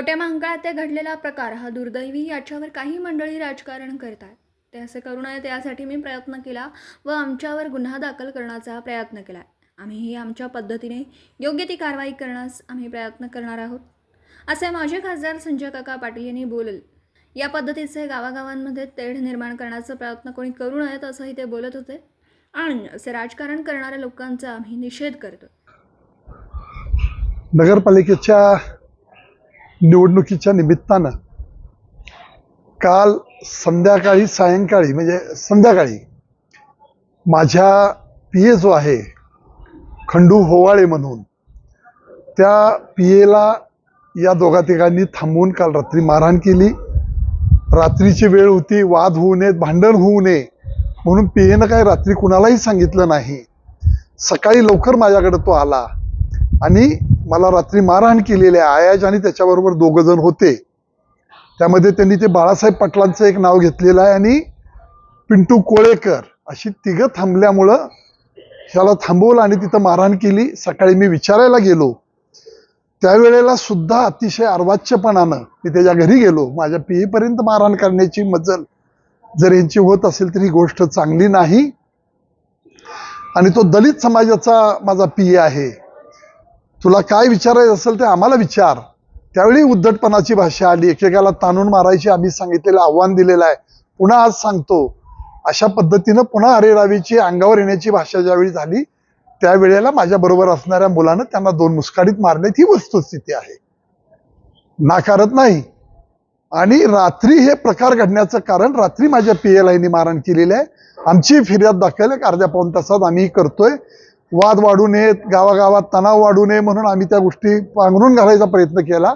कवठेमहांकाळ येथे घडलेला प्रकार हा दुर्दैवी, याच्यावर काही मंडळी राजकारण करतात। ते असे करू नये त्यासाठी मी प्रयत्न केला व आमच्यावर गुन्हा दाखल करण्याचा प्रयत्न केला। आम्हीही आमच्या पद्धतीने योग्य ती कारवाई करण्यास आम्ही प्रयत्न करणार आहोत, असे माजी खासदार संजय काका पाटील यांनी बोलले। या पद्धतीचे गावागावांमध्ये तेढ निर्माण करण्याचा प्रयत्न कोणी करू नयेत असंही ते बोलत होते आणि असे राजकारण करणाऱ्या लोकांचा आम्ही निषेध करतो। नगरपालिकेच्या निवडणुकीच्या निमित्तानं काल सायंकाळी म्हणजे संध्याकाळी माझ्या पीए जो आहे खंडू होवाळे म्हणून, त्या पीएला या दोघा तिघांनी थांबवून काल रात्री मारहाण केली। रात्रीची वेळ होती, वाद होऊ नयेत, भांडण होऊ नये म्हणून पीएनं काही रात्री कुणालाही सांगितलं नाही। सकाळी लवकर माझ्याकडे तो आला आणि मला रात्री मारहाण केलेली आहे। आयाज आणि त्याच्याबरोबर 2 जण होते, त्यामध्ये त्यांनी ते बाळासाहेब पाटलांचं एक नाव घेतलेलं आहे आणि पिंटू कोळेकर अशी 3 थांबल्यामुळं ह्याला थांबवलं आणि तिथं मारहाण केली। सकाळी मी विचारायला गेलो, त्यावेळेला सुद्धा अतिशय अर्वाच्यपणानं मी त्याच्या घरी गेलो। माझ्या पीएपर्यंत मारहाण करण्याची मजल जर यांची होत असेल तरी गोष्ट चांगली नाही। आणि तो दलित समाजाचा माझा पीए आहे, तुला काय विचारायचं असेल ते आम्हाला विचार। त्यावेळी उद्धटपणाची भाषा आली, एकेकाला ताणून मारायची आम्ही सांगितलेलं आव्हान दिलेलं आहे। पुन्हा आज सांगतो, अशा पद्धतीनं पुन्हा अरेरावीची अंगावर येण्याची भाषा ज्यावेळी झाली त्यावेळेला माझ्या बरोबर असणाऱ्या मुलानं त्यांना 2 मुस्काडीत मारलेत, ही वस्तुस्थिती आहे, नाकारत नाही। आणि रात्री हे प्रकार घडण्याचं कारण, रात्री माझ्या पीएला यांनी मारहाण केलेली आहे। आमची फिर्याद दाखल 1-2 तासात आम्ही करतोय। वाद वाढू नयेत, गावागावात तणाव वाढू नये म्हणून आम्ही त्या गोष्टी पांघरून घालायचा प्रयत्न केला,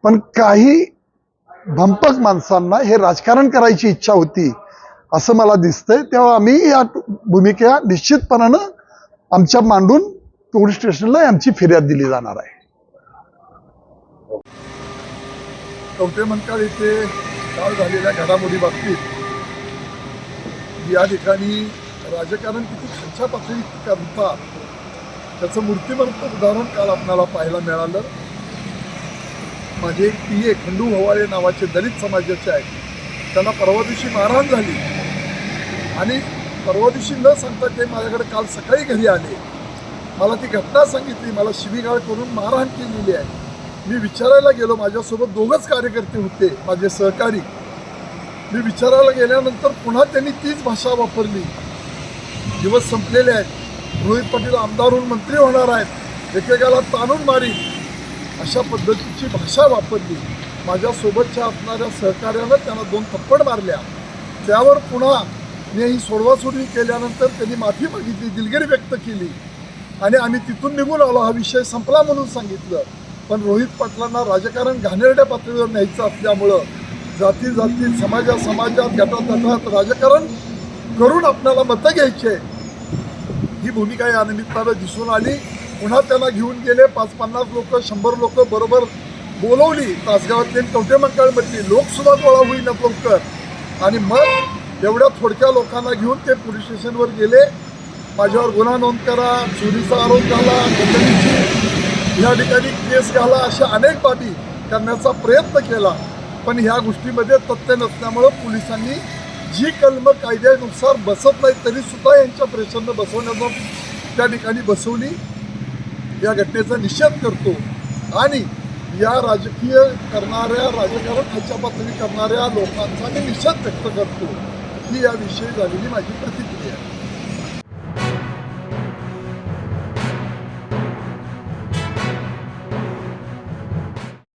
पण काही भंपक माणसांना हे राजकारण करायची इच्छा होती असं मला दिसतंय। तेव्हा आम्ही या भूमिका निश्चितपणानं आमच्या मांडून पोलीस स्टेशनला आमची फिर्याद दिली जाणार आहे। कवठेमहांकाळ येथे काल झालेल्या घडामोडी बाबतीत या ठिकाणी राजकारण किती खालच्या पातळीत करतात त्याचं मूर्तिमंत उदाहरण काल आपल्याला पाहायला मिळालं। माझे एक पीए खंडू होवाळे नावाचे दलित समाजाचे आहेत, त्यांना परवा दिवशी मारहाण झाली आणि परवा दिवशी न सांगता ते माझ्याकडे काल सकाळी घरी आले। मला ती घटना सांगितली, मला शिवीगाळ करून मारहाण केलेली आहे। मी विचारायला गेलो, माझ्यासोबत 2च कार्यकर्ते होते माझे सहकारी। मी विचारायला गेल्यानंतर पुन्हा त्यांनी तीच भाषा वापरली, दिवस संपलेले आहेत, रोहित पाटील आमदार होऊन मंत्री होणार आहेत, एकेकाला ताणून मारीन, अशा पद्धतीची भाषा वापरली। माझ्यासोबतच्या असणाऱ्या सहकार्यानं त्यांना 2 थप्पड मारल्या। त्यावर पुन्हा मी ही सोडवासोडवी केल्यानंतर त्यांनी माफी मागितली, दिलगिरी व्यक्त केली आणि आम्ही तिथून निघून आलो, हा विषय संपला म्हणून सांगितलं। पण रोहित पाटलांना राजकारण घाणेरड्या पातळीवर न्यायचं असल्यामुळं जाती समाजात गटातटात राजकारण करून आपल्याला मतं घ्यायचे, ही भूमिका या निमित्तानं दिसून आली। पुन्हा त्यांना घेऊन गेले, 5-50 लोक 100 लोक बरोबर बोलवली, तासगावातली कवठेमहांकाळमधली लोकसुद्धा गोळा होईनात लवकर। आणि मग एवढ्या थोडक्या लोकांना घेऊन ते पोलीस स्टेशनवर गेले। माझ्यावर गुन्हा नोंद करा, चोरीचा आरोप घाला, दंडनीची या ठिकाणी केस घाला, अशा अनेक बाबी करण्याचा प्रयत्न केला। पण ह्या गोष्टीमध्ये तथ्य नसल्यामुळं पोलिसांनी जी कलमं कायद्यानुसार बसत नाही तरी सुद्धा यांच्या प्रेशरनं बसवण्याचा त्या ठिकाणी बसवली। या घटनेचा निषेध करतो आणि या राजकारण खालच्या पातळी करणाऱ्या लोकांचा मी निषेध व्यक्त करतो, ही याविषयी झालेली माझी प्रतिक्रिया आहे।